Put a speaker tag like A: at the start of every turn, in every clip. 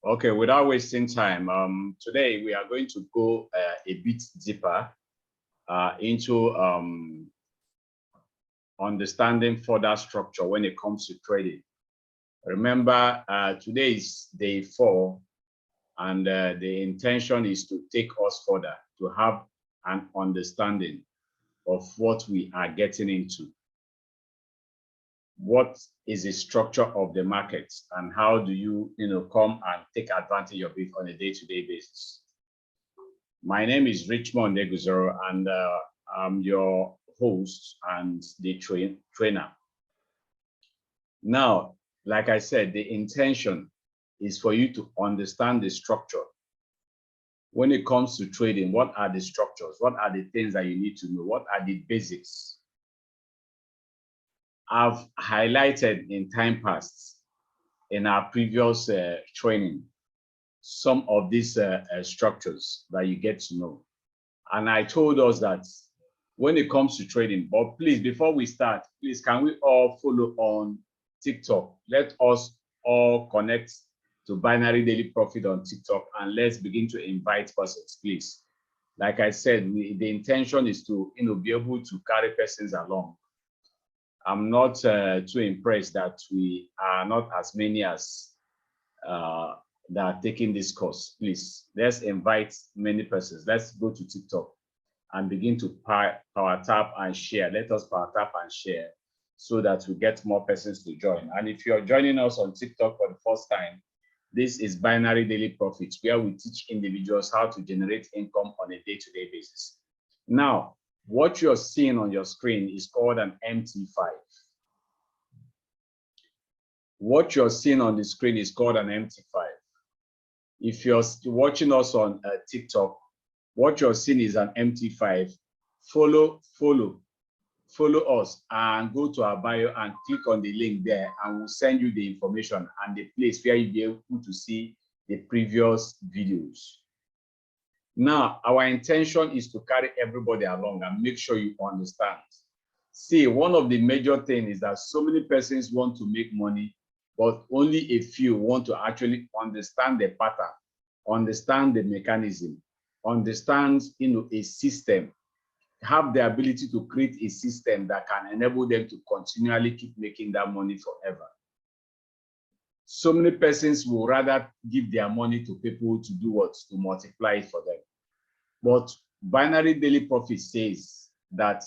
A: Okay, without wasting time, today we are going to go a bit deeper into understanding further structure when it comes to trading. Remember, today is day 4, and the intention is to take us further, to have an understanding of what we are getting into. What is the structure of the market, and how do you come and take advantage of it on a day-to-day basis? My name is Richmond Neguzoro, and I'm your host and the trainer. Now, like I said, the intention is for you to understand the structure. When it comes to trading, what are the structures? What are the things that you need to know? What are the basics? I've highlighted in time past, in our previous training, some of these structures that you get to know. And I told us that when it comes to trading, but please, before we start, please, can we all follow on TikTok? Let us all connect to Binary Daily Profit on TikTok, and let's begin to invite persons, please. Like I said, the intention is to be able to carry persons along. I'm not too impressed that we are not as many as that are taking this course. Please, let's invite many persons. Let's go to TikTok and begin to power tap and share. Let us power tap and share so that we get more persons to join. And if you're joining us on TikTok for the first time, this is Binary Daily Profits, where we teach individuals how to generate income on a day-to-day basis. Now, what you're seeing on your screen is called an MT5. What you're seeing on the screen is called an MT5. If you're watching us on TikTok, what you're seeing is an MT5. Follow us and go to our bio and click on the link there, and we'll send you the information and the place where you'll be able to see the previous videos. Now, our intention is to carry everybody along and make sure you understand. See, one of the major things is that so many persons want to make money, but only a few want to actually understand the pattern, understand the mechanism, understand a system, have the ability to create a system that can enable them to continually keep making that money forever. So many persons will rather give their money to people to do what? To multiply it for them. But Binary Daily Profit says that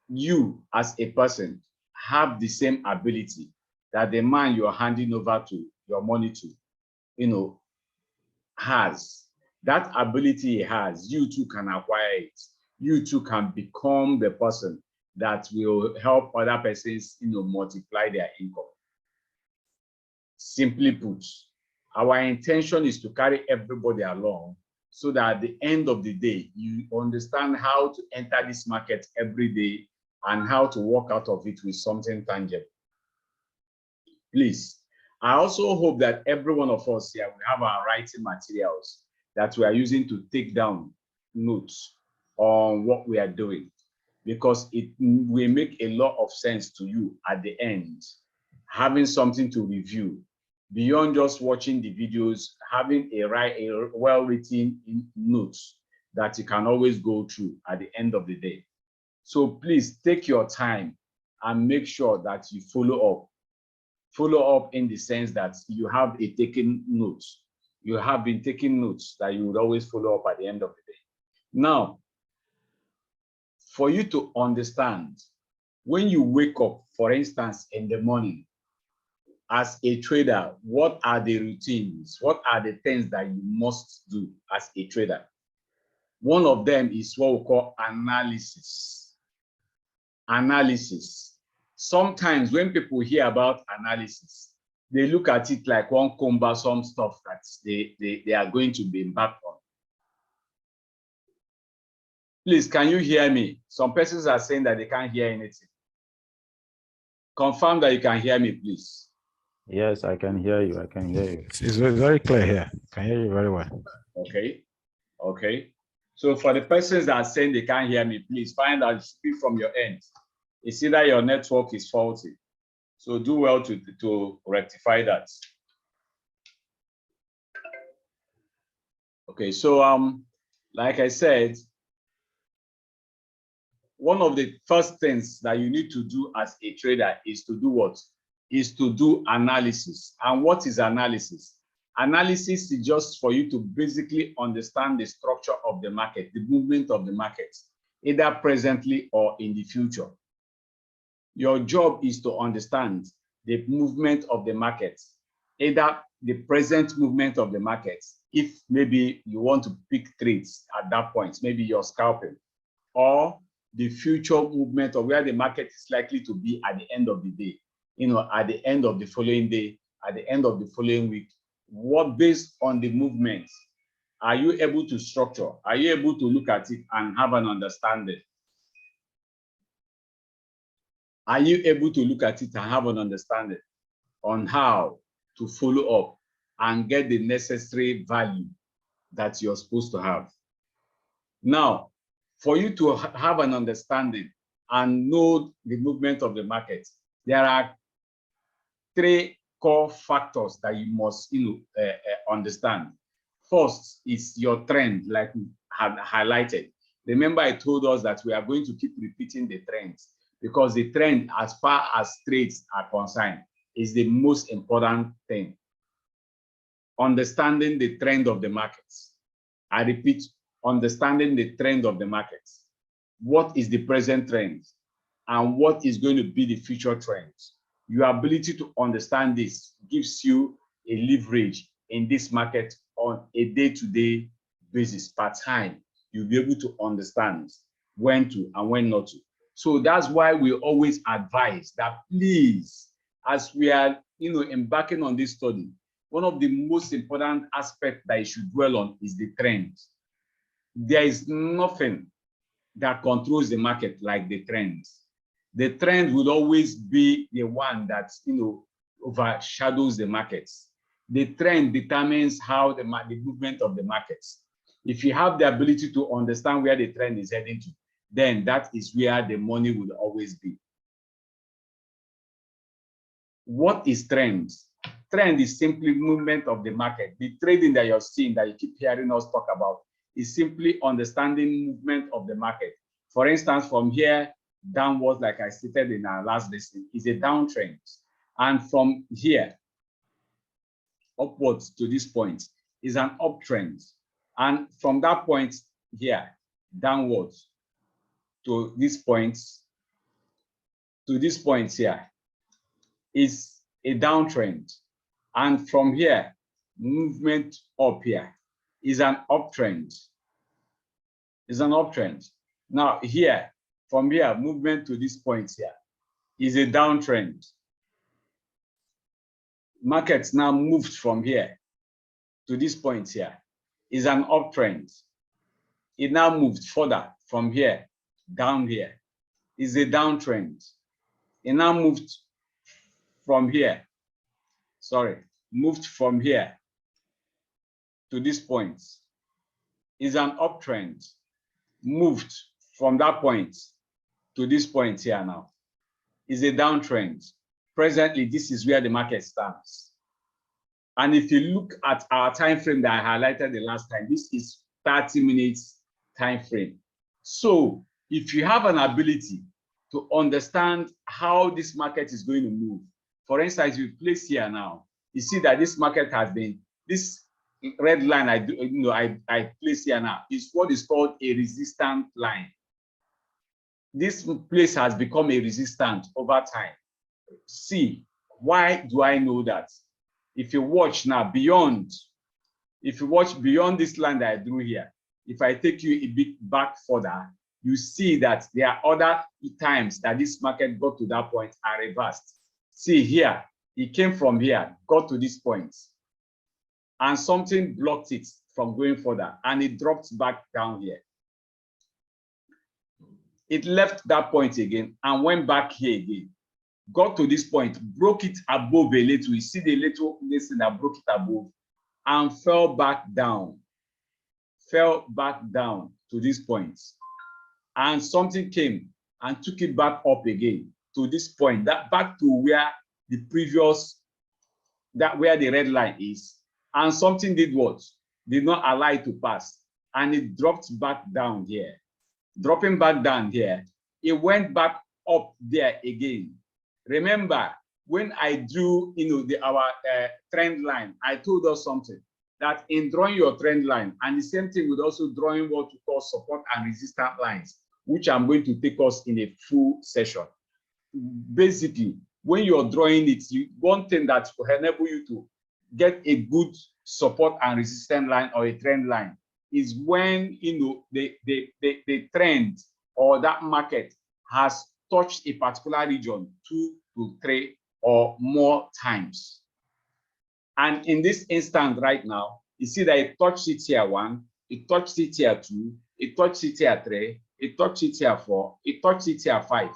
A: you as a person have the same ability that the man you're handing over to your money to, has. That ability he has, you too can acquire it. You too can become the person that will help other persons, multiply their income. Simply put, our intention is to carry everybody along so that at the end of the day, you understand how to enter this market every day and how to walk out of it with something tangible. Please, I also hope that every one of us here will have our writing materials that we are using to take down notes on what we are doing, because it will make a lot of sense to you at the end, having something to review beyond just watching the videos, having a well-written notes that you can always go through at the end of the day. So please take your time and make sure that you follow up. Follow up in the sense that you have a taken notes. You have been taking notes that you would always follow up at the end of the day. Now, for you to understand, when you wake up, for instance, in the morning, as a trader, what are the routines? What are the things that you must do as a trader? One of them is what we call analysis. Analysis. Sometimes when people hear about analysis, they look at it like one cumbersome stuff that they are going to be embarked on. Please, can you hear me? Some persons are saying that they can't hear anything. Confirm that you can hear me, please.
B: Yes, I can hear you. I can hear you. It's very clear here. I can hear you very well.
A: Okay. Okay. So for the persons that are saying they can't hear me, please find out, speak from your end. It's either your network is faulty. So do well to rectify that. Okay, so like I said, one of the first things that you need to do as a trader is to do what? Is to do analysis. And what is analysis? Analysis is just for you to basically understand the structure of the market, the movement of the market, either presently or in the future. Your job is to understand the movement of the market, either the present movement of the market, if maybe you want to pick trades at that point, maybe you're scalping, or the future movement of where the market is likely to be at the end of the day, at the end of the following day, at the end of the following week. What, based on the movements, are you able to structure? Are you able to look at it and have an understanding? Are you able to look at it and have an understanding on how to follow up and get the necessary value that you're supposed to have? Now, for you to have an understanding and know the movement of the market, there are three core factors that you must understand. First is your trend, like we had highlighted. Remember, I told us that we are going to keep repeating the trends, because the trend, as far as trades are concerned, is the most important thing. Understanding the trend of the markets. I repeat, understanding the trend of the markets. What is the present trend and what is going to be the future trends? Your ability to understand this gives you a leverage in this market on a day-to-day basis. Per time, you'll be able to understand when to and when not to. So that's why we always advise that, please, as we are embarking on this study, one of the most important aspects that you should dwell on is the trend. There is nothing that controls the market like the trends. The trend will always be the one that overshadows the markets. The trend determines how the movement of the markets. If you have the ability to understand where the trend is heading to, then that is where the money will always be. What is trend? Trend is simply movement of the market. The trading that you're seeing, that you keep hearing us talk about, is simply understanding movement of the market. For instance, from here downwards, like I stated in our last lesson, is a downtrend. And from here upwards to this point is an uptrend. And from that point here downwards to this point here is a downtrend. And from here, movement up here is an uptrend. Is an uptrend. Now here, from here, movement to this point here is a downtrend. Markets now moved from here to this point here is an uptrend. It now moved further from here down here is a downtrend. It now moved from here, moved from here to this point is an uptrend. Moved from that point to this point here now is a downtrend. Presently, this is where the market stands. And if you look at our time frame that I highlighted the last time, this is 30 minutes time frame. So if you have an ability to understand how this market is going to move, for instance, you place here now, you see that this market has been, this red line I place here now is what is called a resistant line. This place has become a resistant over time. See, why do I know that? If you watch now beyond, if you watch beyond this line that I drew here, if I take you a bit back further, you see that there are other times that this market got to that point and reversed. See here, it came from here, got to this point, and something blocked it from going further, and it dropped back down here. It left that point again and went back here again. Got to this point, broke it above a little. You see the little listen that broke it above and fell back down to this point. And something came and took it back up again to this point, that back to where the previous, where the red line is. And something did what? did not allow it to pass, and it dropped back down here. Dropping back down here, it went back up there again. Remember, when I drew, our trend line, I told us something, that in drawing your trend line, and the same thing with also drawing what we call support and resistance lines, which I'm going to take us in a full session. Basically, when you're drawing it, one thing that will enable you to get a good support and resistance line or a trend line is when the trend or that market has touched a particular region 2 to 3 or more times. And in this instant right now, you see that it touched it here 1, it touched it here 2, it touched it here 3, it touched it here 4, it touched it here 5.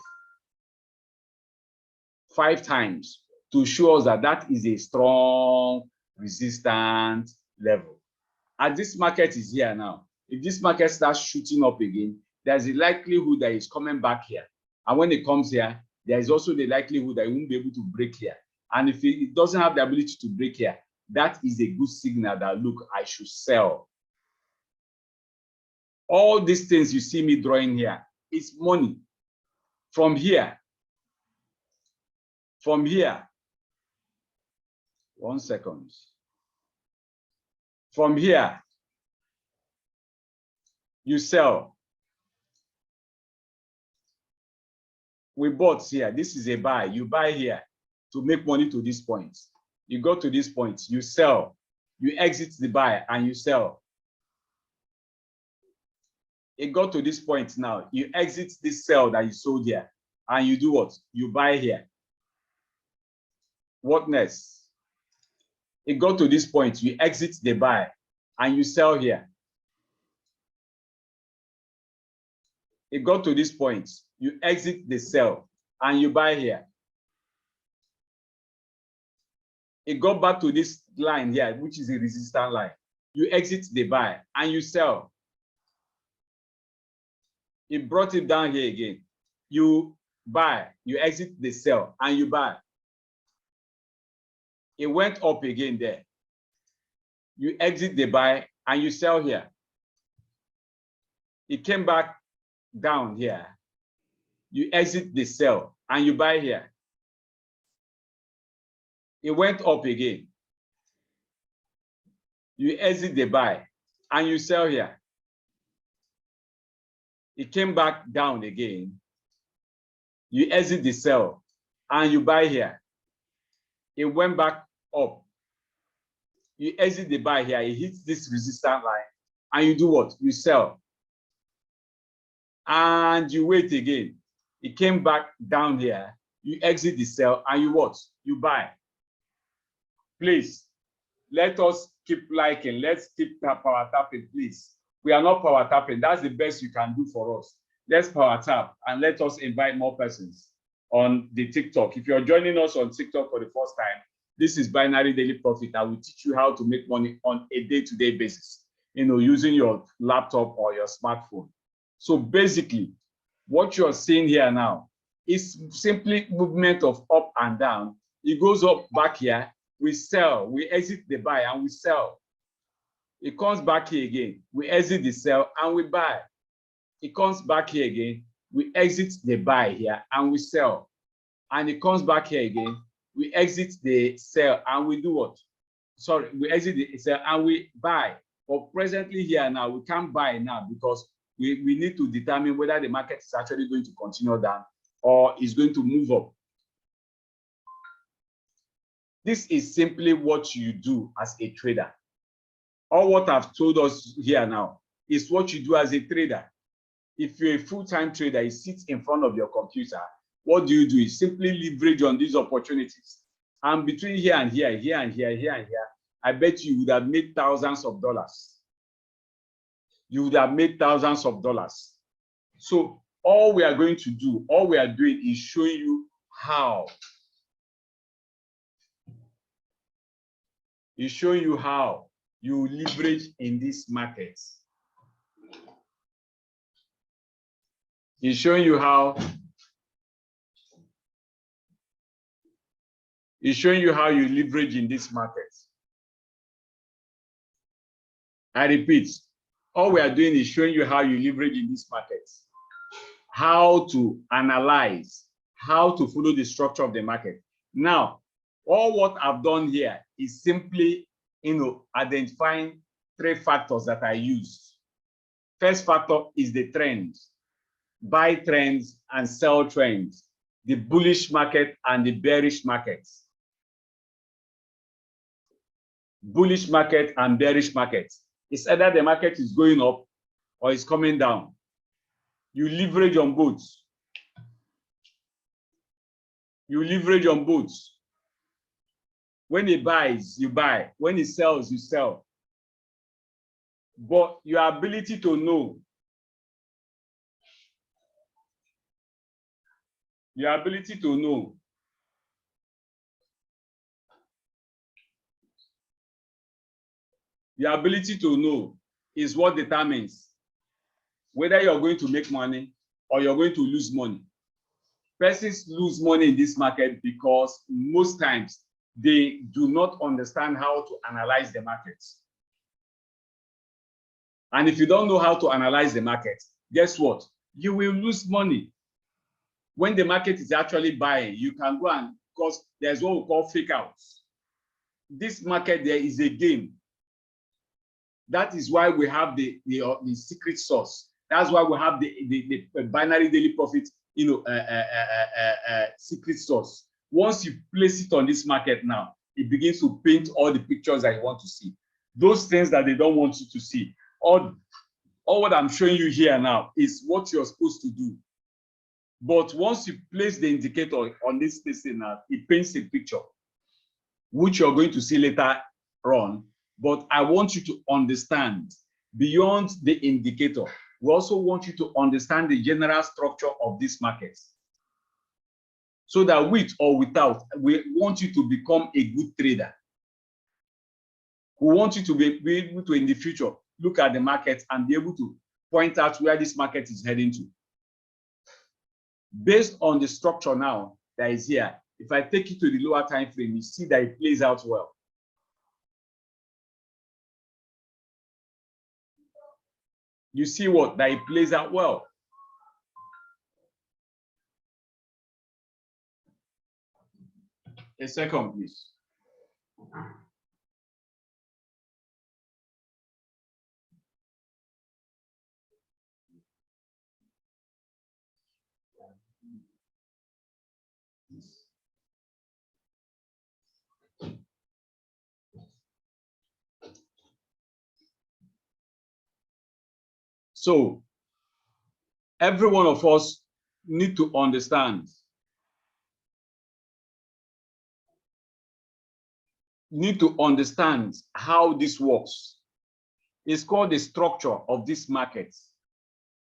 A: 5 times to show us that that is a strong resistance level. As this market is here now, if this market starts shooting up again, there's a likelihood that it's coming back here. And when it comes here, there is also the likelihood that it won't be able to break here. And if it doesn't have the ability to break here, that is a good signal that, look, I should sell. All these things you see me drawing here is money. From here, 1 second. From here, you sell. We bought here. This is a buy. You buy here to make money to this point. You go to this point, you sell. You exit the buy and you sell. It got to this point now. You exit this sell that you sold here and you do what? You buy here. What next? It got to this point. You exit the buy and you sell here. It got to this point. You exit the sell and you buy here. It got back to this line here, which is a resistance line. You exit the buy and you sell. It brought it down here again. You buy, you exit the sell and you buy. It went up again there. You exit the buy and you sell here. It came back down here. You exit the sell and you buy here. It went up again. You exit the buy and you sell here. It came back down again. You exit the sell and you buy here. It went back up. You exit the buy here. It hits this resistance line and you do what? You sell. And you wait again. It came back down here. You exit the sell and you what? You buy. Please, let us keep liking. Let's keep power tapping, please. We are not power tapping. That's the best you can do for us. Let's power tap and let us invite more persons on the TikTok. If you're joining us on TikTok for the first time, this is Binary Daily Profit. I will teach you how to make money on a day-to-day basis, using your laptop or your smartphone. So basically, what you're seeing here now is simply movement of up and down. It goes up back here. We sell. We exit the buy and we sell. It comes back here again. We exit the sell and we buy. It comes back here again. We exit the buy here and we sell. And it comes back here again. We exit the sell and we do what? Sorry, we exit the sell and we buy. But presently here now, we can't buy now because we need to determine whether the market is actually going to continue down or is going to move up. This is simply what you do as a trader. All what I've told us here now is what you do as a trader. If you're a full-time trader, you sit in front of your computer, what do? You simply leverage on these opportunities. And between here and here, here and here, here and here, I bet you would have made thousands of dollars. You would have made thousands of dollars. So all we are going to do, all we are doing is showing you how. It's showing you how you leverage in this market. It's showing you how. It's showing you how you leverage in this market. I repeat, all we are doing is showing you how you leverage in this market, how to analyze, how to follow the structure of the market. Now, all what I've done here is simply, identifying 3 factors that I use. First factor is the trends, buy trends and sell trends, the bullish market and the bearish markets. Bullish market and bearish market. It's either the market is going up or it's coming down. You leverage on both. You leverage on both. When it buys, you buy. When it sells, you sell. But your ability to know, your ability to know is what determines whether you're going to make money or you're going to lose money. Persons lose money in this market because most times they do not understand how to analyze the markets. And if you don't know how to analyze the market, guess what? You will lose money. When the market is actually buying, you can go and, because there's what we call fake outs. This market, there is a game. That is why we have the secret sauce. That's why we have the binary daily profit, secret sauce. Once you place it on this market now, it begins to paint all the pictures that you want to see. Those things that they don't want you to see. All what I'm showing you here now is what you're supposed to do. But once you place the indicator on this thing now, it paints a picture, which you're going to see later on. But I want you to understand beyond the indicator. We also want you to understand the general structure of this market. So that with or without, we want you to become a good trader. We want you to be able to, in the future, look at the market and be able to point out where this market is heading to. Based on the structure now that is here, if I take it to the lower time frame, you see that it plays out well. You see what? That it plays out well. A second, please. So, every one of us need to understand. Need to understand how this works. It's called the structure of this market.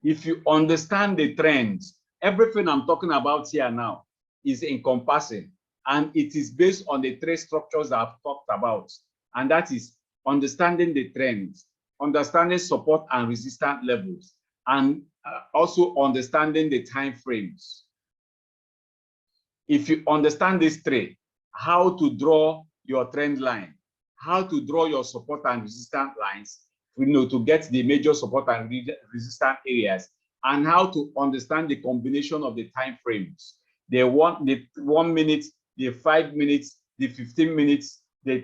A: If you understand the trends, everything I'm talking about here now is encompassing, and it is based on the 3 structures I've talked about, and that is understanding the trends, understanding support and resistance levels, and also understanding the time frames. If you understand these 3, how to draw your trend line, how to draw your support and resistance lines, to get the major support and resistance areas, and how to understand the combination of the time frames. The 1 minute, the 5 minutes, the 15 minutes, the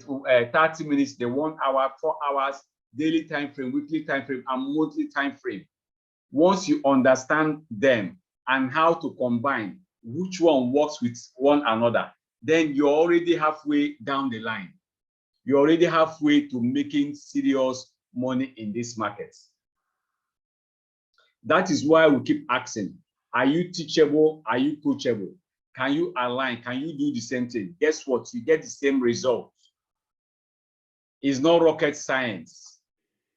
A: 30 minutes, the 1 hour, 4 hours, daily time frame, weekly time frame, and monthly time frame. Once you understand them and how to combine which one works with one another, then you're already halfway down the line. You're already halfway to making serious money in this market. That is why we keep asking, are you teachable? Are you coachable? Can you align? Can you do the same thing? Guess what? You get the same result. It's not rocket science.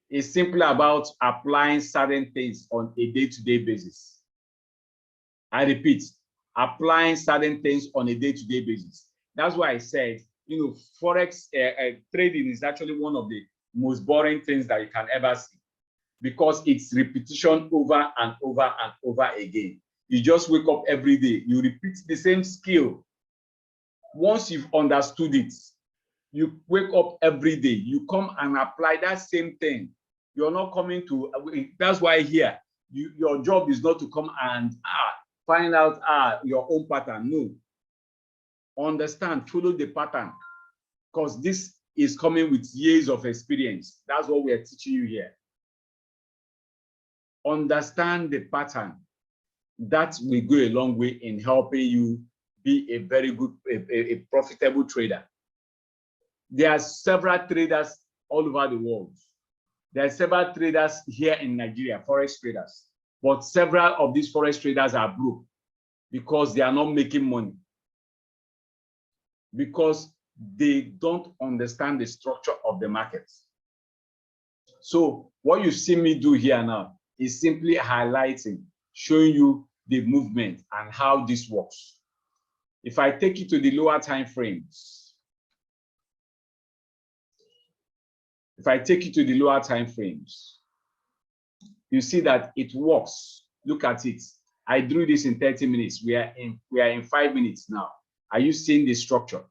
A: It's simply about applying certain things on a day-to-day basis. I repeat, applying certain things on a day-to-day basis. That's why I said, Forex trading is actually one of the most boring things that you can ever see, because it's repetition over and over and over again. You just wake up every day, you repeat the same skill. Once you've understood it, you wake up every day, you come and apply that same thing. You're not coming to, that's why here, your job is not to come and find out your own pattern. No. Understand, follow the pattern, because this is coming with years of experience. That's what we are teaching you here. Understand the pattern. That will go a long way in helping you be a very good, a profitable trader. There are several traders all over the world. There are several traders here in Nigeria, forex traders, but several of these forex traders are broke because they are not making money, because they don't understand the structure of the market. So what you see me do here now is simply highlighting, showing you the movement and how this works. If I take you to the lower time frames, you see that it works. Look at it. I drew this in 30 minutes. We are in 5 minutes now. Are you seeing the structure?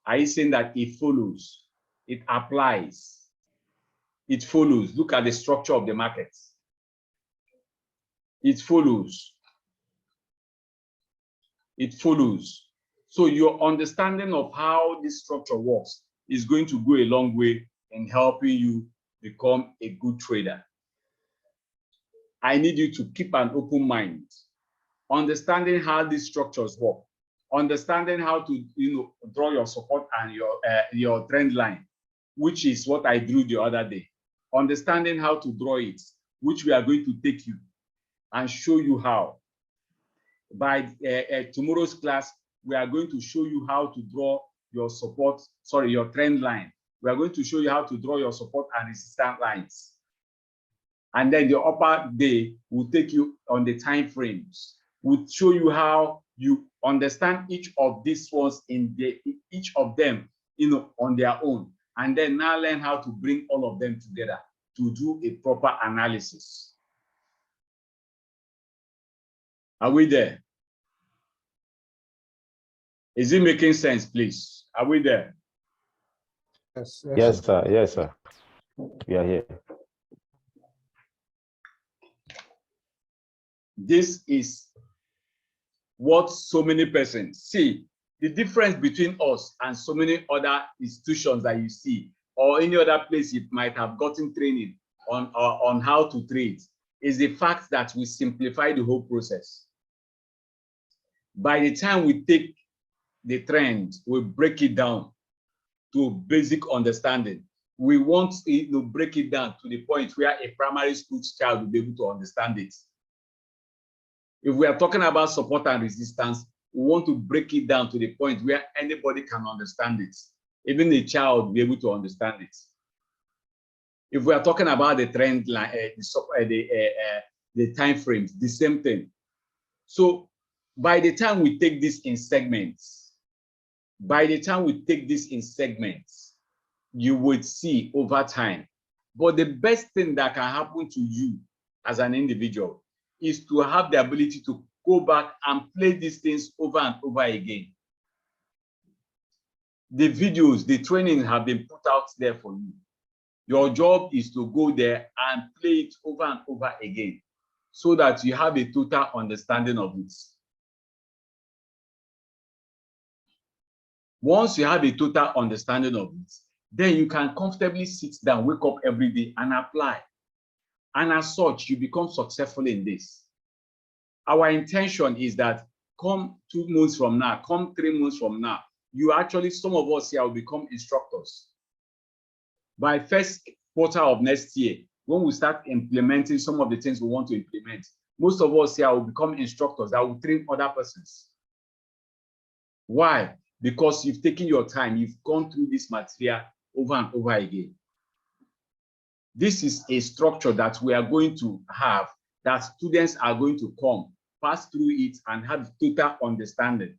A: Are you seeing that it follows? It applies. It follows. Look at the structure of the market. It follows. It follows. So your understanding of how this structure works is going to go a long way in helping you become a good trader. I need you to keep an open mind, understanding how these structures work, understanding how to draw your support and your trend line, which is what I drew the other day. Understanding how to draw it, which we are going to take you and show you how. By tomorrow's class, we are going to show you how to draw your support, your trend line. We are going to show you how to draw your support and resistance lines. And then the upper day will take you on the time frames. We'll show you how you understand each of these ones each of them, on their own. And then now learn how to bring all of them together to do a proper analysis. Are we there? Is it making sense, please? Are we there?
B: Yes, yes, sir. Yes, sir. We are here.
A: This is what so many persons see. The difference between us and so many other institutions that you see, or any other place you might have gotten training on how to trade, is the fact that we simplify the whole process. By the time we take the trend, we break it down to basic understanding. We want to break it down to the point where a primary school child will be able to understand it. If we are talking about support and resistance, we want to break it down to the point where anybody can understand it. Even a child will be able to understand it. If we are talking about the trend line, the time frames, the same thing. So by the time we take this in segments, you would see over time. But the best thing that can happen to you as an individual is to have the ability to go back and play these things over and over again. The videos, the training have been put out there for you. Your job is to go there and play it over and over again so that you have a total understanding of it. Once you have a total understanding of it, then you can comfortably sit down, wake up every day and apply. And as such, you become successful in this. Our intention is that come 2 months from now, come 3 months from now, some of us here will become instructors. By first quarter of next year, when we start implementing some of the things we want to implement, most of us here will become instructors that will train other persons. Why? Because you've taken your time, you've gone through this material over and over again. This is a structure that we are going to have, that students are going to come, pass through it, and have total understanding.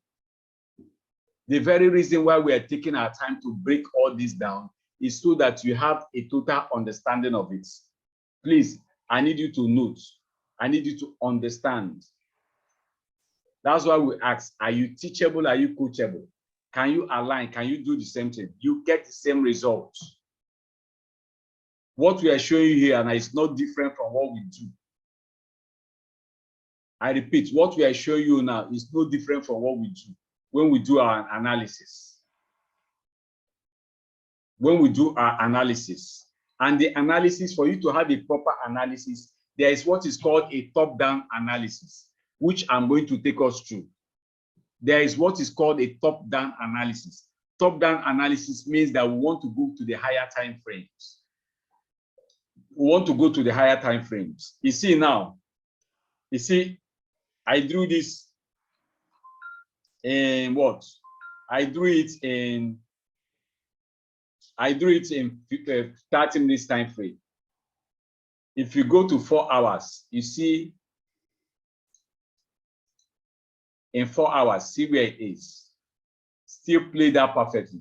A: The very reason why we are taking our time to break all this down is so that you have a total understanding of it. Please, I need you to note. I need you to understand. That's why we ask, are you teachable? Are you coachable? Can you align? Can you do the same thing? You get the same results. What we are showing you here, and it's not different from what we do. I repeat, what we are showing you now is no different from what we do when we do our analysis. When we do our analysis. And the analysis, for you to have a proper analysis, there is what is called a top-down analysis, which I'm going to take us through. There is what is called a top-down analysis. Top-down analysis means that we want to go to the higher time frames. We want to go to the higher time frames. You see now, you see, I drew this in what? I drew it in 30 minutes time frame. If you go to 4 hours, you see in 4 hours, see where it is. Still play that perfectly.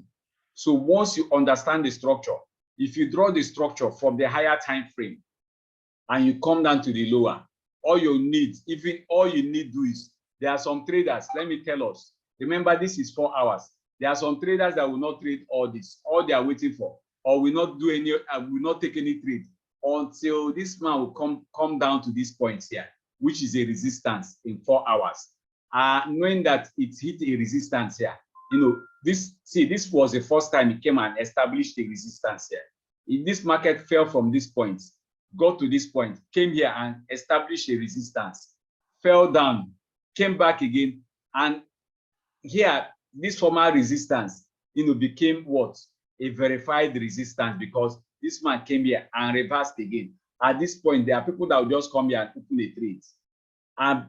A: So once you understand the structure, if you draw the structure from the higher time frame and you come down to the lower, all you need do is, there are some traders, let me tell us, remember this is 4 hours. There are some traders that will not trade all this, all they are waiting for, or will not do any, will not take any trade until this man will come down to this point here, which is a resistance in 4 hours. Knowing that it hit a resistance here, you know, this was the first time it came and established a resistance here. If this market fell from this point, got to this point, came here and established a resistance, fell down, came back again, and here this former resistance, you know, became what? A verified resistance, because this man came here and reversed again. At this point, there are people that will just come here and open a trade and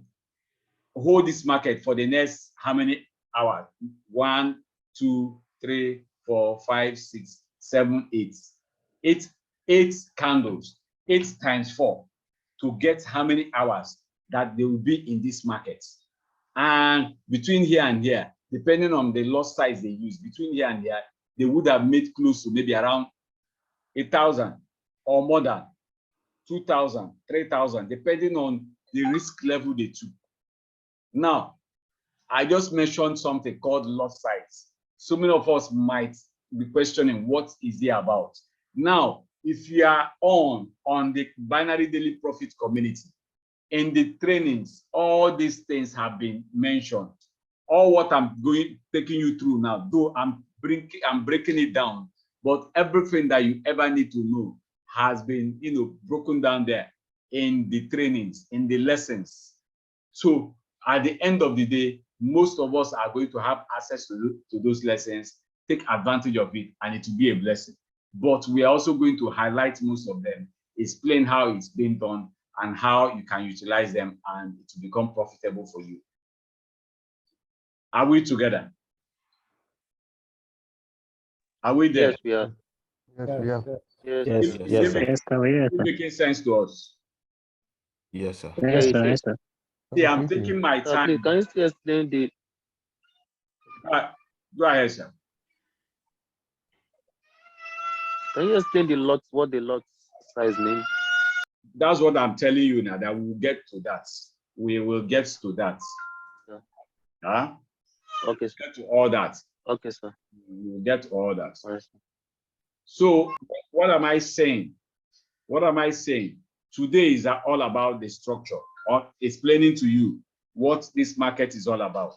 A: hold this market for the next how many hours? 1, 2, 3, 4, 5, 6, 7, 8. 8 candles, 8 times 4, to get how many hours that they will be in this market. And between here and here, depending on the lot size they use, between here and here, they would have made close to maybe around 8,000 or more than 2,000, 3,000, depending on the risk level they took. Now, I just mentioned something called lot size. So many of us might be questioning, what is it about? Now, if you are on the binary daily profit community, in the trainings, all these things have been mentioned. All what I'm taking you through now, though I'm breaking it down, but everything that you ever need to know has been, you know, broken down there in the trainings, in the lessons. So at the end of the day, most of us are going to have access to those lessons, take advantage of it, and it will be a blessing. But we are also going to highlight most of them, explain how it's being done, and how you can utilize them and it will become profitable for you. Are we together? Are we there?
C: Yes, we are.
D: Yes, we are.
C: Yes,
B: Yes, yes, sir.
E: Yes, sir. Yes,
A: Is it
E: sir.
A: making sense to us?
B: Yes, sir.
E: Yes,
C: Yeah,
E: sir.
C: it
E: Yes,
C: is.
E: sir.
A: See, I'm taking my
C: Sir, please,
A: time.
C: can you still explain the
A: Go ahead, sir.
C: Can you explain the lots, what the lot size means?
A: That's what I'm telling you now, that we'll get to that. We will get to that.
C: Yeah.
A: Huh?
C: Okay, sir.
A: Get to all that.
C: Okay, sir.
A: We'll get to all that.
C: All right, sir.
A: So what am I saying? What am I saying? Today is all about the structure, or explaining to you what this market is all about.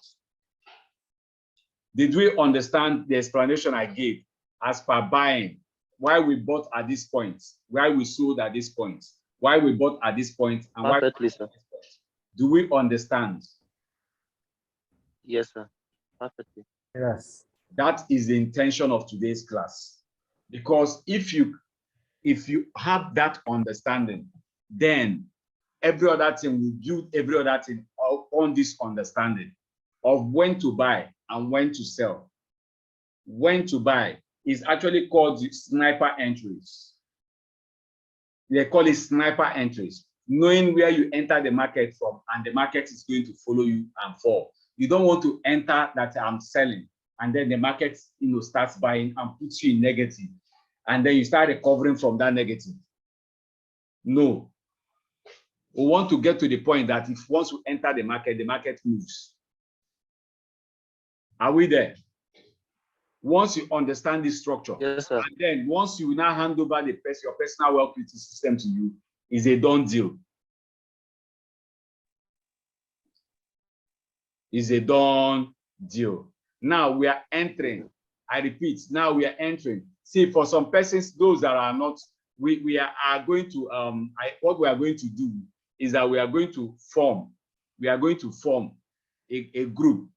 A: Did we understand the explanation I gave as per buying? Why we bought at this point, why we sold at this point, why we bought at this point, and
C: Perfectly,
A: why
C: sir.
A: do we understand?
C: Yes, sir. Perfectly.
D: Yes.
A: That is the intention of today's class. Because if you have that understanding, then every other thing will build every other thing on this understanding of when to buy and when to sell. When to buy is actually called the sniper entries. They call it sniper entries, knowing where you enter the market from and the market is going to follow you and fall. You don't want to enter that I'm selling and then the market, you know, starts buying and puts you in negative, and then you start recovering from that negative. No. We want to get to the point that if once we enter the market moves. Are we there? Once you understand this structure,
C: yes, sir.
A: and then once you now hand over your personal wealth creating system to you, is a done deal. Is a done deal. Now we are entering. I repeat, now we are entering. See, for some persons, those that are not, we are going to what we are going to do is that we are going to form. We are going to form a group.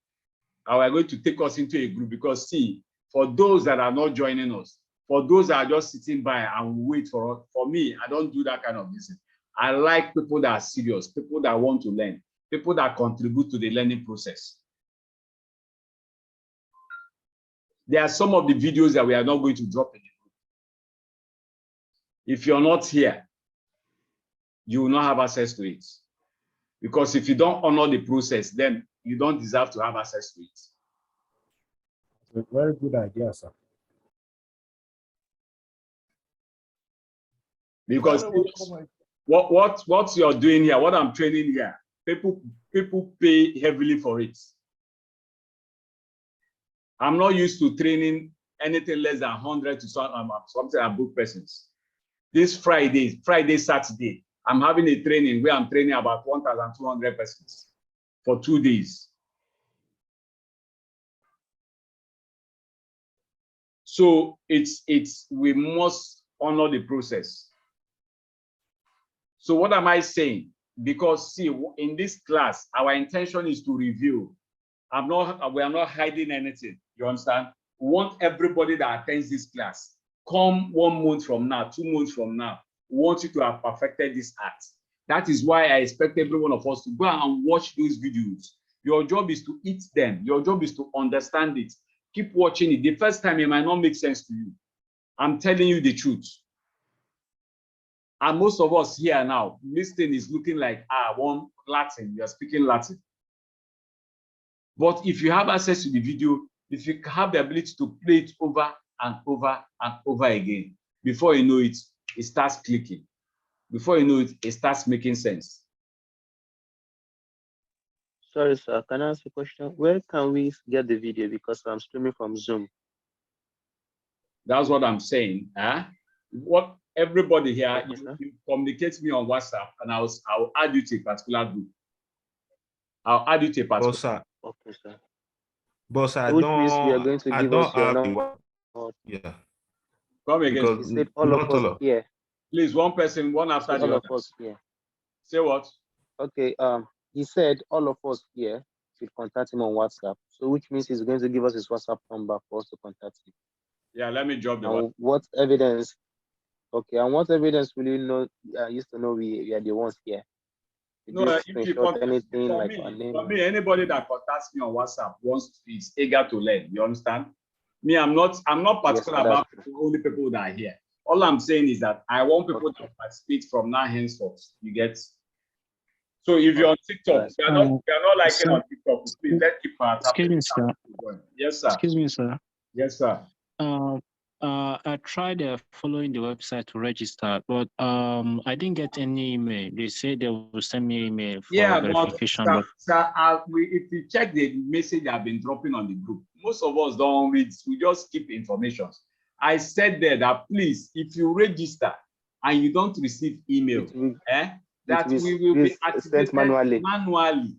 A: And we are going to take us into a group, because see, for those that are not joining us, for those that are just sitting by and wait for us, for me, I don't do that kind of business. I like people that are serious, people that want to learn, people that contribute to the learning process. There are some of the videos that we are not going to drop in the group. If you're not here, you will not have access to it. Because if you don't honor the process, then you don't deserve to have access to it.
B: It's a very good idea, sir.
A: Because what you're doing here, what I'm training here, people pay heavily for it. I'm not used to training anything less than 100 to something above persons. This Friday, Saturday, I'm having a training where I'm training about 1,200 persons for 2 days. So we must honor the process. So what am I saying? Because see, in this class, our intention is to review. We are not hiding anything. You understand? We want everybody that attends this class, come 1 month from now, 2 months from now, we want you to have perfected this art. That is why I expect every one of us to go and watch those videos. Your job is to eat them. Your job is to understand it. Keep watching it. The first time it might not make sense to you. I'm telling you the truth. And most of us here now, this thing is looking like, one Latin, you are speaking Latin. But if you have access to the video, if you have the ability to play it over and over and over again, before you know it, it starts clicking. Before you know it, it starts making sense.
C: Sorry, sir. Can I ask a question? Where can we get the video? Because I'm streaming from Zoom.
A: That's what I'm saying. What everybody here, you communicate to me on WhatsApp, and I'll add you to a particular group. I'll add you to a particular
D: sir.
C: Okay, sir.
D: Boss, I
C: Which
D: don't.
C: means we are going to
D: I
C: give
D: don't
C: us your
D: have.
C: number.
D: Yeah.
A: Come again.
D: Because
C: He said all of us here.
A: Please, one person, one after the
C: All
A: other.
C: of us here.
A: Say what?
C: Okay. He said all of us here should contact him on WhatsApp. So which means he's going to give us his WhatsApp number for us to contact him.
A: Yeah, let me drop the
C: one. What evidence? Okay, and what evidence will you know? Used to know we are the ones here.
A: No, if you contact anything like for me, anybody that contacts me on WhatsApp is eager to learn. You understand? Me, I'm not particular about only people that are here. All I'm saying is that I want people to participate from now henceforth. You get? So if you're on TikTok, we are not liking on TikTok. Please let's keep our
E: Excuse me, sir.
A: Yes, sir.
E: Excuse me, sir.
A: Yes, sir.
E: I tried following the website to register, but I didn't get any email. They said they will send me an email for verification.
A: But sir, if you check the message I've been dropping on the group, most of us don't read. We just keep information. I said there that please, if you register and you don't receive email, that we will be activated manually.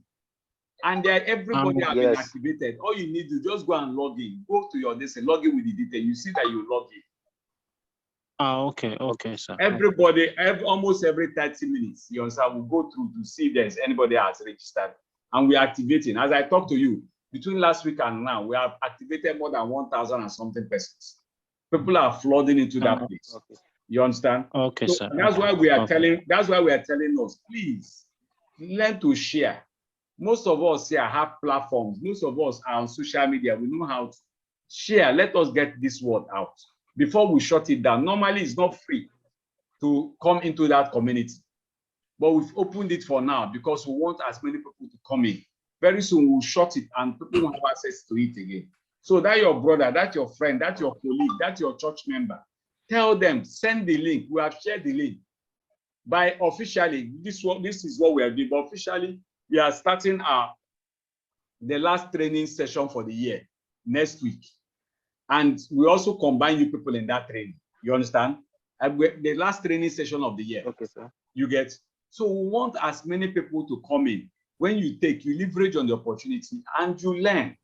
A: And then everybody has been activated. All you need to just go and log in. Go to your listen, log in with the detail. You see that you log in.
E: Okay, sir.
A: Everybody, almost every 30 minutes, you understand, we'll go through to see if there's anybody has registered. And we're activating. As I talk to you, between last week and now, we have activated more than 1,000 and something persons. People are flooding into that place.
C: Okay.
A: You understand?
E: Okay,
A: so
E: sir.
A: That's why we are telling. That's why we are telling us, please learn to share. Most of us here have platforms. Most of us are on social media. We know how to share. Let us get this word out before we shut it down. Normally, it's not free to come into that community, but we've opened it for now because we want as many people to come in. Very soon, we'll shut it and people won't have access to it again. So that your brother, that's your friend, that's your colleague, that's your church member. Tell them, send the link. We have shared the link. By officially, this is what we are doing. But officially, we are starting the last training session for the year next week. And we also combine you people in that training. You understand? The last training session of the year.
C: Okay, sir.
A: You get? So we want as many people to come in. When you take, you leverage on the opportunity and you learn.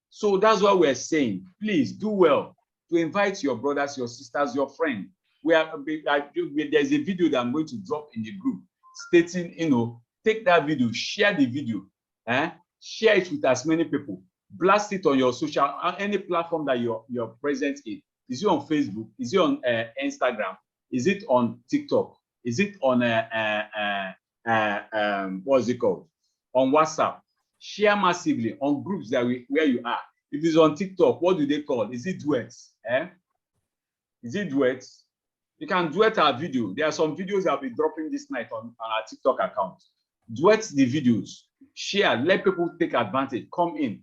A: So that's what we're saying. Please do well to invite your brothers, your sisters, your friends. There's a video that I'm going to drop in the group stating, take that video, share the video, share it with as many people, blast it on your social, any platform that you're present in. Is it on Facebook? Is it on Instagram? Is it on TikTok? Is it on what's it called? On WhatsApp? Share massively on groups that where you are. If it's on TikTok, what do they call? Is it duets? Is it duets? You can duet our video. There are some videos I'll be dropping this night on our TikTok account. Duet the videos. Share. Let people take advantage. Come in.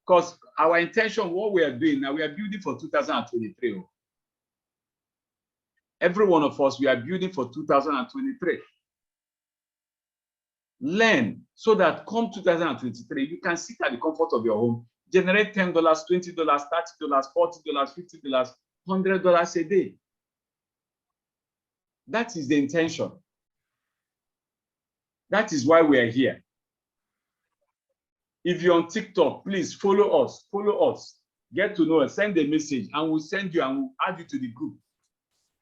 A: Because our intention, what we are doing now, we are building for 2023. Every one of us, we are building for 2023. Learn so that come 2023, you can sit at the comfort of your home, generate $10, $20, $30, $40, $50, $100 a day. That is the intention. That is why we are here. If you're on TikTok, please follow us. Follow us. Get to know us. Send a message, and we'll send you and we'll add you to the group.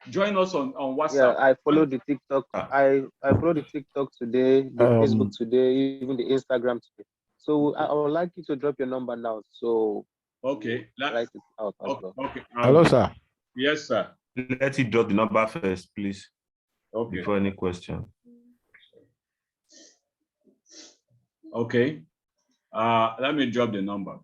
A: Join us on WhatsApp.
C: Yeah, I followed the TikTok. I followed the TikTok today, the Facebook today, even the Instagram today. So I would like you to drop your number now. So
A: okay,
C: write it out as well.
A: Okay.
B: Hello, sir.
A: Yes, sir.
D: Let you drop the number first, please.
A: Okay.
D: Before any question.
A: Okay. Let me drop the number.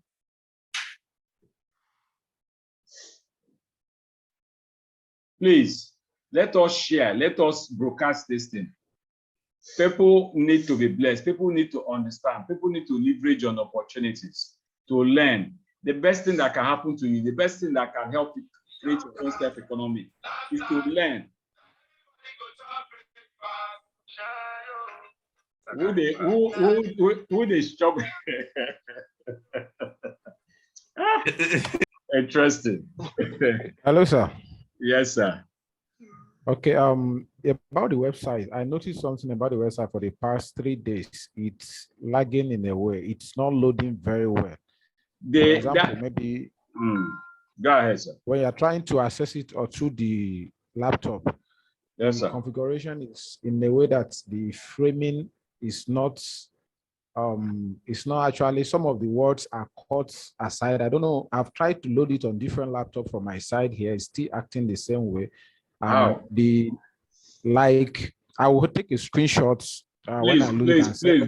A: Please, let us share. Let us broadcast this thing. People need to be blessed. People need to understand. People need to leverage on opportunities to learn. The best thing that can happen to you, the best thing that can help you create your own self-economy is to learn. Who they stop? Interesting.
B: Hello, sir.
A: Yes, sir.
B: Okay. About the website, I noticed something about the website for the past 3 days. It's lagging in a way. It's not loading very well. For example, maybe.
A: Go ahead, sir.
B: When you're trying to access it or through the laptop,
A: yes,
B: the
A: sir.
B: configuration is in a way that the framing is not. It's not actually, some of the words are cut aside. I don't know. I've tried to load it on different laptops from my side here. It's still acting the same way. I will take a screenshot when I load it and send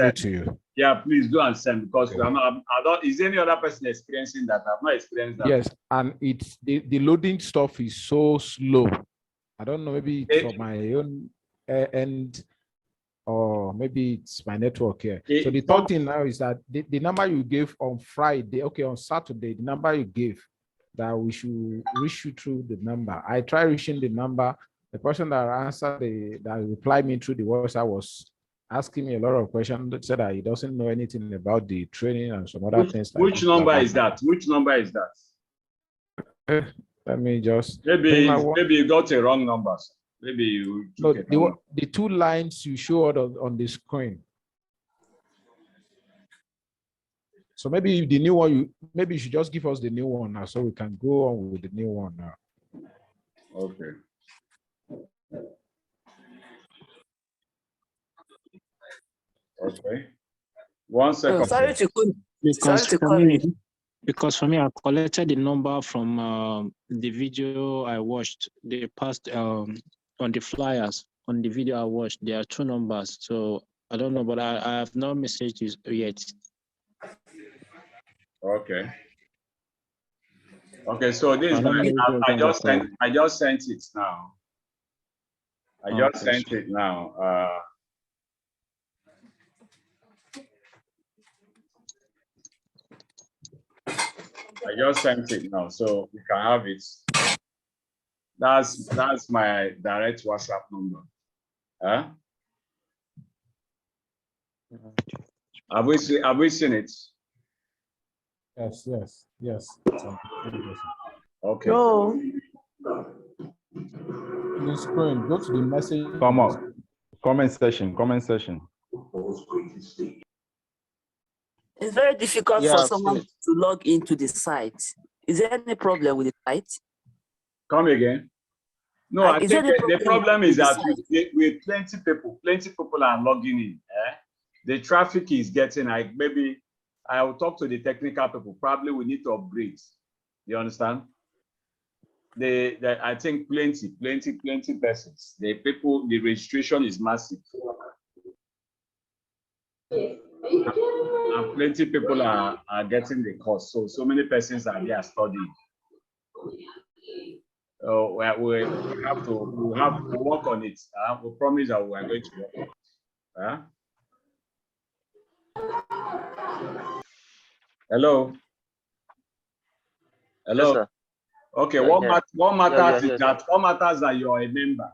B: it to you.
A: Yeah, please do and send, because okay. Is any other person experiencing that? I've not experienced that.
B: Yes, and it's the loading stuff is so slow. I don't know, maybe it's from my own end, or maybe it's my network here. So the third thing now is that the number you gave on Friday, okay, on Saturday, the number you gave, that we should reach you through the number. I tried reaching the number. The person that answered that replied me through the WhatsApp was asking me a lot of questions. That said that he doesn't know anything about the training and some other things.
A: Which number is that? Which number is that?
B: Let me just.
A: Maybe you got a wrong number. Maybe you.
B: No, the 2 lines you showed on the screen. So maybe the new one, maybe you should just give us the new one now, so we can go on with the new one now.
A: Okay. Okay. 1 second.
F: Sorry to
E: because for me, I collected the number from the video I watched. They passed on the flyers on the video I watched. There are 2 numbers, so I don't know, but I have no messages yet.
A: Okay. Okay, so this I just sent it now. I just sent it now. I just sent it now, so you can have it. That's my direct WhatsApp number. Huh?
B: Yeah,
A: Have we seen it?
B: Yes.
A: Okay.
F: No.
B: The screen, go to the message.
G: Come on. Comment section.
F: It's very difficult
C: Yeah,
F: for
C: I've seen
F: someone
C: it.
F: to log into the site. Is there any problem with the site?
A: Come again. No, I
F: Is
A: think
F: there any
A: the problem is
F: with the
A: that
F: site?
A: with plenty people are logging in. The traffic is getting like maybe I will talk to the technical people. Probably we need to upgrade. You understand? I think plenty persons. The registration is massive. And plenty people are getting the course. So many persons are there studying. We have to work on it. We promise that we are going to work on it. Hello.
C: Yes, sir.
A: Okay.
C: Yeah,
A: What
C: yeah.
A: matters
C: Yeah,
A: is that you're a member.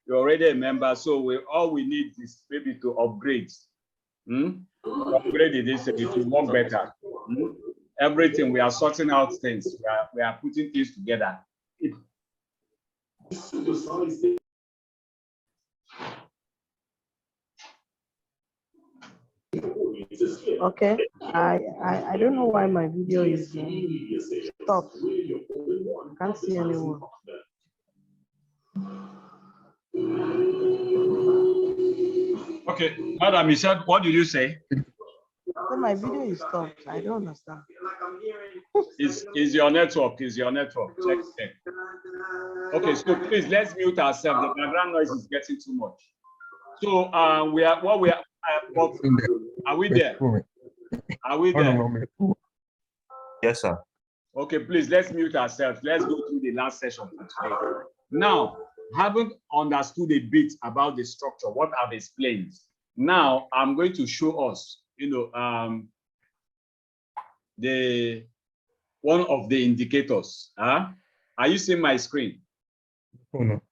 A: You're already a member. So all we need is maybe to upgrade. Upgrade this, it will work better. Everything we are sorting out things. We are putting things together.
H: Okay, I don't know why my video is stopped. I can't see anyone.
A: Okay, madam, you said, what did you say?
H: So my video is stopped. I don't understand.
A: Is your network? Is your network? Check. Okay, so please let's mute ourselves. The background noise is getting too much. So are we there? Are we there?
D: Yes, sir.
A: Okay, please let's mute ourselves. Let's go through the last session for today. Now, having understood a bit about the structure, what I've explained, now I'm going to show us, the one of the indicators. Are you seeing my screen?
I: Oh no.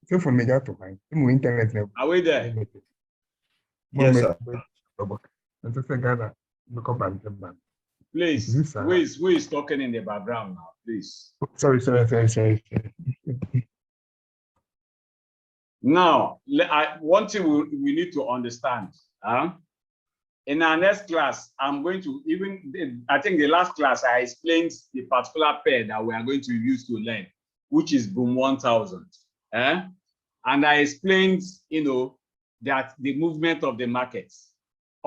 I: So for me, that my internet.
A: Are we there?
D: Yes, sir.
A: Please, who is talking in the background now? Please.
I: Sorry.
A: Now, one thing we need to understand. In our next class, I'm going to I think the last class I explained the particular pair that we are going to use to learn, which is Boom 1000. And I explained, that the movement of the markets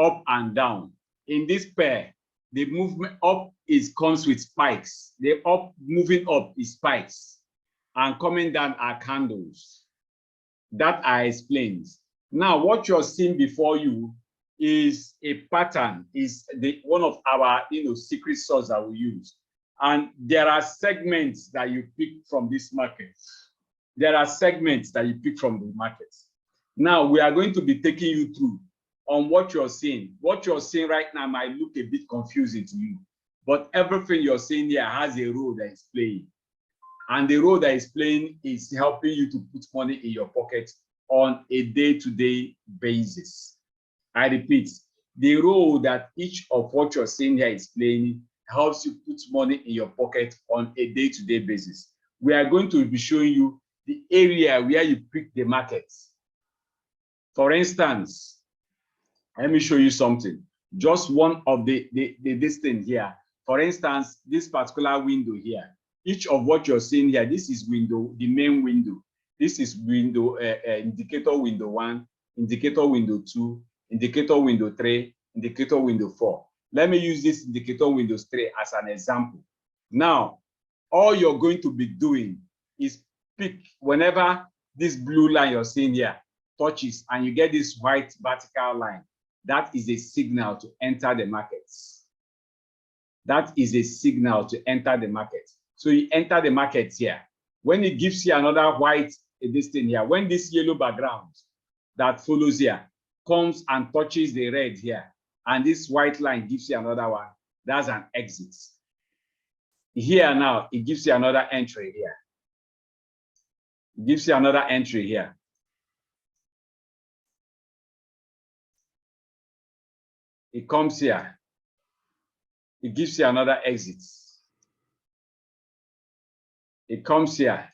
A: up and down. In this pair, the movement up comes with spikes. The moving up is spikes, and coming down are candles. That I explained. Now, what you're seeing before you is a pattern, is one of our secret sauce that we use. And there are segments that you pick from this market. There are segments that you pick from the market. Now we are going to be taking you through on what you're seeing. What you're seeing right now might look a bit confusing to you, but everything you're seeing here has a role that is playing. And the role that is playing is helping you to put money in your pocket on a day-to-day basis. I repeat, the role that each of what you're seeing here is playing helps you put money in your pocket on a day-to-day basis. We are going to be showing you the area where you pick the markets. For instance, let me show you something. Just one of this thing here. For instance, this particular window here. Each of what you're seeing here, this is window, the main window. This is window, indicator window 1, indicator window 2, indicator window 3, indicator window 4. Let me use this indicator windows 3 as an example. Now, all you're going to be doing is pick whenever this blue line you're seeing here touches and you get this white vertical line. That is a signal to enter the markets. That is a signal to enter the market. So you enter the market here. When it gives you another white, this thing here, when this yellow background that follows here comes and touches the red here, and this white line gives you another one, that's an exit. Here now, it gives you another entry here. It gives you another entry here. It comes here. It gives you another exit. It comes here.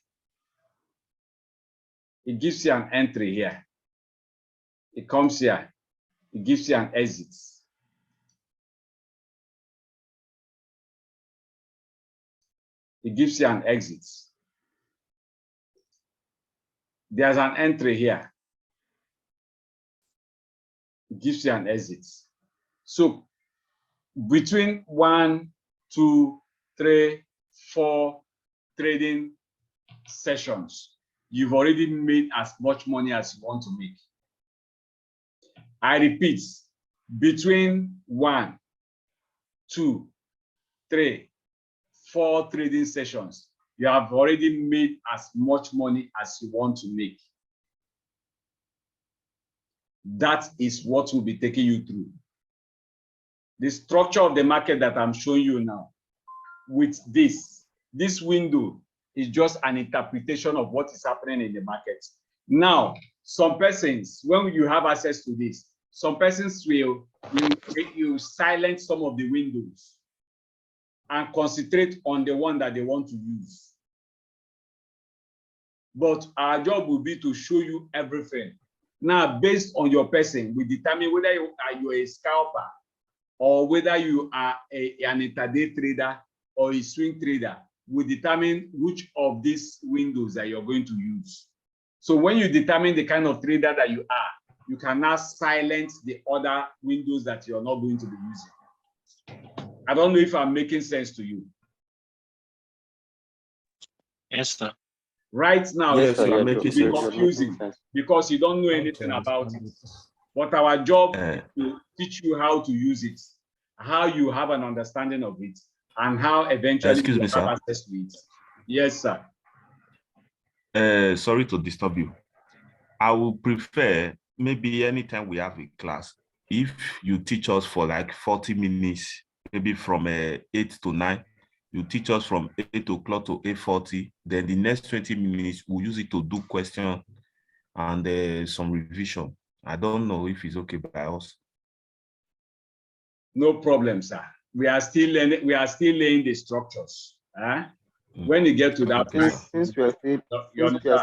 A: It gives you an entry here. It comes here. It gives you an exit. It gives you an exit. There's an entry here. It gives you an exit. So between 1, 2, 3, 4 trading sessions, you've already made as much money as you want to make. I repeat, between 1, 2, 3, 4 trading sessions, you have already made as much money as you want to make. That is what will be taking you through. The structure of the market that I'm showing you now, with this window is just an interpretation of what is happening in the market. Now, some persons, when you have access to this, some persons will you silence some of the windows and concentrate on the one that they want to use. But our job will be to show you everything. Now, based on your person, we determine whether you are a scalper or whether you are an intraday trader or a swing trader. We determine which of these windows that you're going to use. So when you determine the kind of trader that you are, you can now silence the other windows that you're not going to be using. I don't know if I'm making sense to you.
E: Yes, sir.
A: Right now,
D: Yes, sir,
A: it will be confusing because you don't know anything about it. But our job is to teach you how to use it, how you have an understanding of it, and how eventually you have access to it. Yes, sir.
D: Sorry to disturb you. I would prefer maybe anytime we have a class, if you teach us for like 40 minutes, maybe from 8 to 9, you teach us from 8 o'clock to 8:40, then the next 20 minutes, we'll use it to do question and some revision. I don't know if it's okay by us.
A: No problem, sir. We are still learning, we are still laying the structures. When you get to that point,
C: since we are still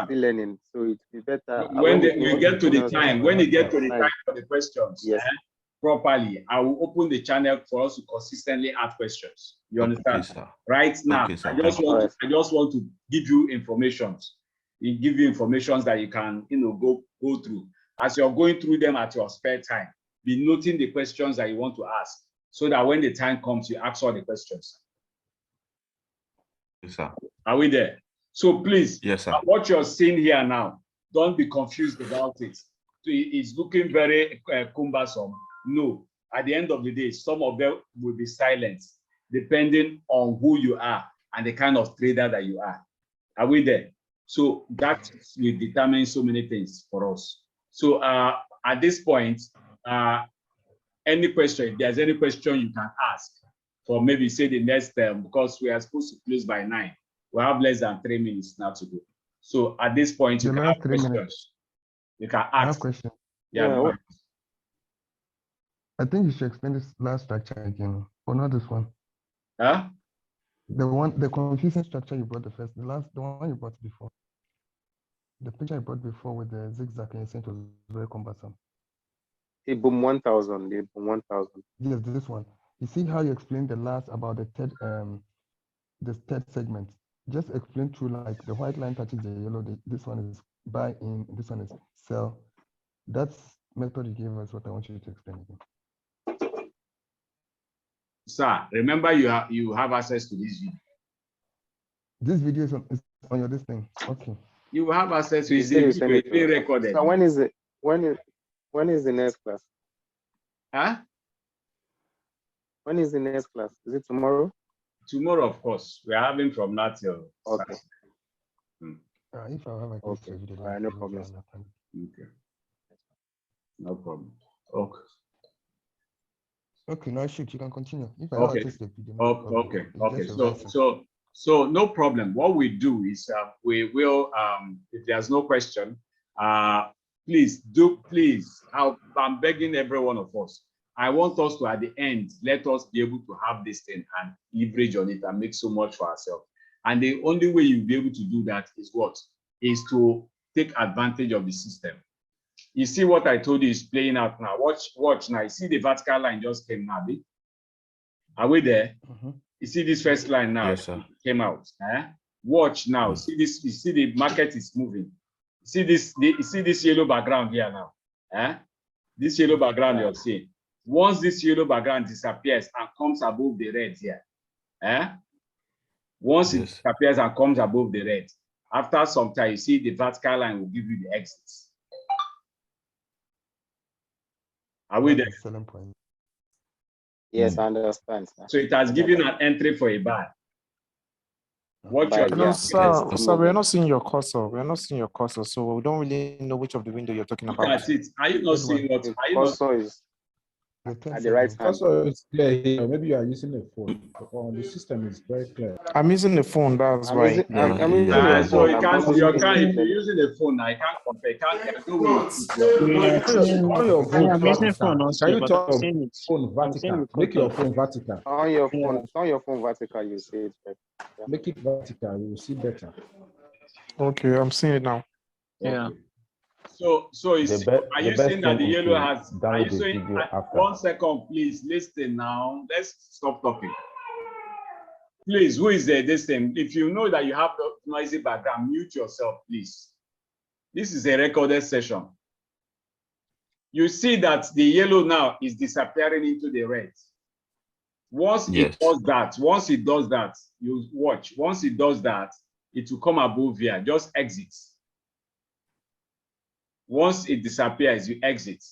C: learning, so it's be better.
A: When you get to the time, when you get to the time for the questions, yes, properly, I will open the channel for us to consistently ask questions. You understand?
D: Okay,
A: right now,
D: okay,
A: I just want to give you information. Give you information that you can, go through. As you're going through them at your spare time, be noting the questions that you want to ask, so that when the time comes, you ask all the questions.
D: Yes, sir.
A: Are we there? So please,
D: yes, sir.
A: What you're seeing here now, don't be confused about it. It's looking very cumbersome. No, at the end of the day, some of them will be silent, depending on who you are and the kind of trader that you are. Are we there? So that will determine so many things for us. So at this point, any question, if there's any question you can ask for maybe say the next term, because we are supposed to close by 9. We have less than 3 minutes now to go. So at this point, you can have questions. You can ask.
I: I have a question.
A: Yeah.
I: I think you should explain this last structure again, or not this one.
A: Huh?
I: The confusing structure you brought the one you brought before. The picture I brought before with the zigzag and it was very cumbersome.
C: The boom 1000, the boom 1000.
I: Yes, this one. You see how you explained the last about the third segment. Just explain through, like the white line touches the yellow. This one is buy in. This one is sell. That's method you gave us. What I want you to explain again.
A: Sir, remember you have access to this video.
I: This video is on your this thing. Okay.
A: You have access to it. It's being recorded.
C: So when is it? When is the next class?
A: Huh?
C: When is the next class? Is it tomorrow?
A: Tomorrow, of course. We are having from now till.
C: Okay.
I: If I have a question,
C: okay. No problem.
A: Okay. No problem. Okay.
I: Okay, now shoot, you can continue. If I
A: okay.
I: the video,
A: okay. So no problem. What we do is we will if there's no question, please I'm begging every one of us, I want us to, at the end, let us be able to have this thing and leverage on it and make so much for ourselves. And the only way you'll be able to do that is what? Is to take advantage of the system. You see what I told you is playing out now. Watch now. You see the vertical line just came now. Are we there? You see this first line now?
D: Yes, sir.
A: Came out. Watch now. See this. You see the market is moving. See this. You see this yellow background here now. This yellow background you're seeing. Once this yellow background disappears and comes above the red here, once it disappears and comes above the red, after some time, you see the vertical line will give you the exits. Are we there?
I: Excellent point.
C: Yes, I understand.
A: So it has given an entry for a buy. What
J: Hello, sir. Sir, we're not seeing your cursor. We're not seeing your cursor, so we don't really know which of the window you're talking about.
A: That's it. Are you not seeing what?
C: The cursor is at the right hand.
B: Also, it's clear here. Maybe you are using a phone. The system is very clear.
J: I'm using the phone, that's why.
C: I'm using a
A: So
C: phone.
A: you can't, if you're using the phone, I can't compare. There's no way.
B: On your phone,
E: I'm using phone also,
B: can you
E: but
B: turn
E: I'm seeing
B: your
E: it.
B: phone vertical?
E: it
B: Make your phone vertical.
C: On your phone vertical, you see it. Yeah.
B: Make it vertical. You will see better.
J: Okay, I'm seeing it now.
E: Yeah.
A: So you see, are you saying that the yellow has? Are
G: download
A: you
G: the
A: saying?
G: video after.
A: 1 second, please listen now. Let's stop talking. Please, who is there? This thing. If you know that you have the noisy background, mute yourself, please. This is a recorded session. You see that the yellow now is disappearing into the red. Once it does that, you watch. Once it does that, it will come above here. Just exit. Once it disappears, you exit.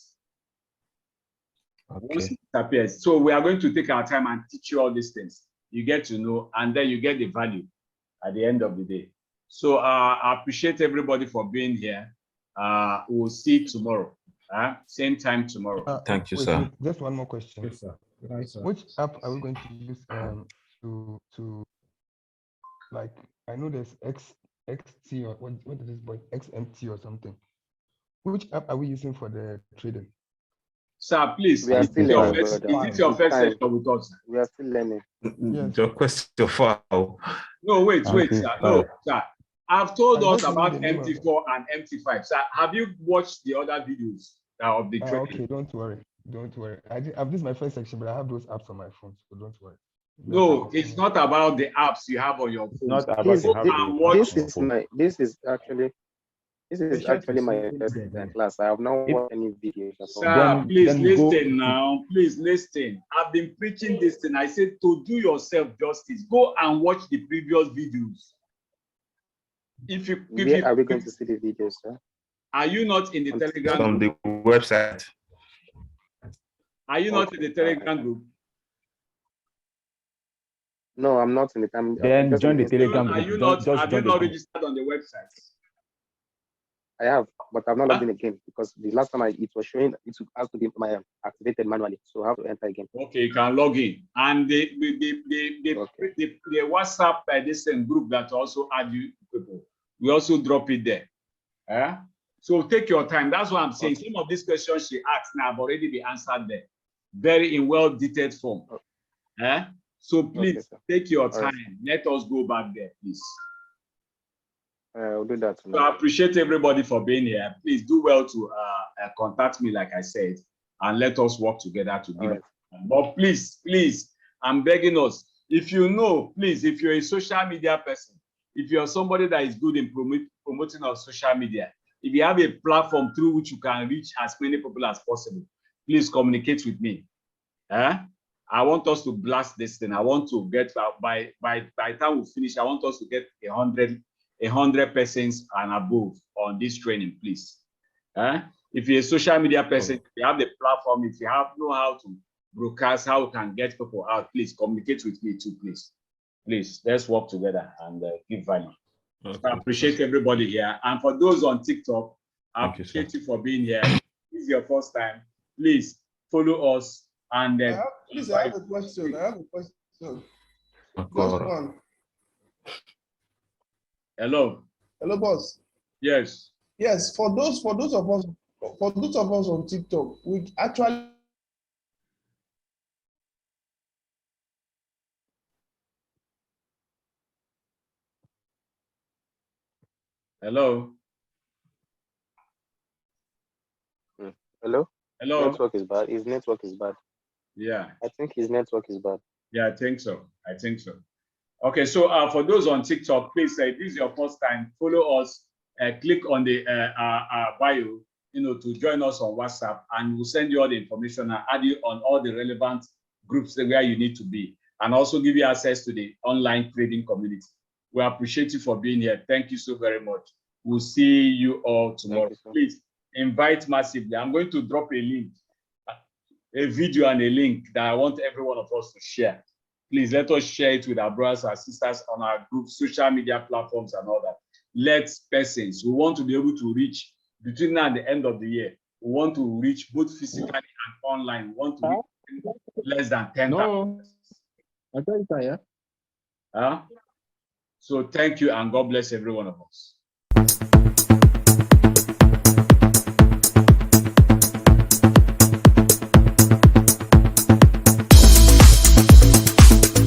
B: Okay.
A: Once it disappears. So we are going to take our time and teach you all these things. You get to know, and then you get the value at the end of the day. So I appreciate everybody for being here. We'll see you tomorrow. Same time tomorrow.
D: Thank you, sir.
I: Just one more question.
B: Yes, sir. Nice, sir.
I: Which app are we going to use to like? I know there's XT or what is this boy? XMT or something. Which app are we using for the trading?
A: Sir, please.
C: We are still learning.
A: Is it your first session with us?
C: We are still learning.
I: Yes.
D: Your question for
A: No, wait, sir. No, sir. I've told
I: I
A: us
I: don't
A: about
I: know the name of it.
A: MT4 and MT5. Sir, have you watched the other videos of the trading?
I: Okay, don't worry. This is my first section, but I have those apps on my phone, so don't worry.
A: No, it's not about the apps you have on your phone.
G: Not about
C: This is actually my first class. I have not watched any videos at all.
A: Sir, please
G: then
A: listen now. Please listen. I've been preaching this thing. I said to do yourself justice, go and watch the previous videos.
C: Where are we going to see the videos, sir?
A: Are you not in the Telegram
D: from
A: group?
D: the website.
A: Are you not in the Telegram group?
C: No, I'm not in the time.
G: Then join the Telegram
A: Are
G: group.
A: you
G: Just
A: not? Have you
G: join the
A: not
G: group.
A: registered on the website?
C: I have, but I've not logged in again because the last time it was showing it has to be activated manually, so I have to enter again.
A: Okay, you can log in. And the WhatsApp this group that also add you people, we also drop it there. So take your time. That's what I'm saying. Some of these questions she asked now have already been answered there, very in well detailed form. So please take your time. Let us go back there, please.
C: I'll do that.
A: So I appreciate everybody for being here. Please do well to contact me, like I said, and let us work together to give it. But please, I'm begging us. If you know, please, if you're a social media person, if you're somebody that is good in promoting on social media, if you have a platform through which you can reach as many people as possible, please communicate with me. I want us to blast this thing. I want to get by the time we finish, I want us to get 100 persons and above on this training, please. If you're a social media person, if you have the platform, if you know how to broadcast, how you can get people out, please communicate with me too, please. Please, let's work together and give value. Okay. So I appreciate everybody here. And for those on TikTok, I appreciate you for being here. If this is your first time, please follow us. And
K: please, I have a question. Just one.
A: Hello.
K: Hello, boss.
A: Yes.
K: Yes. For those of us on TikTok, we actually
A: Hello.
C: Hello?
A: Hello.
C: Network is bad. His network is bad.
A: Yeah.
C: I think his network is bad.
A: Yeah, I think so. I think so. Okay, so for those on TikTok, please say this is your first time. Follow us. Click on the bio, to join us on WhatsApp, and we'll send you all the information and add you on all the relevant groups where you need to be, and also give you access to the online trading community. We appreciate you for being here. Thank you so very much. We'll see you all tomorrow. Please invite massively. I'm going to drop a link, a video and a link that I want every one of us to share. Please let us share it with our brothers and sisters on our group, social media platforms and all that. Let persons who want to be able to reach between now and the end of the year, we want to reach both physically and online. We want to reach less than 10,000.
E: No. I thought you
A: So thank you and God bless every one of us.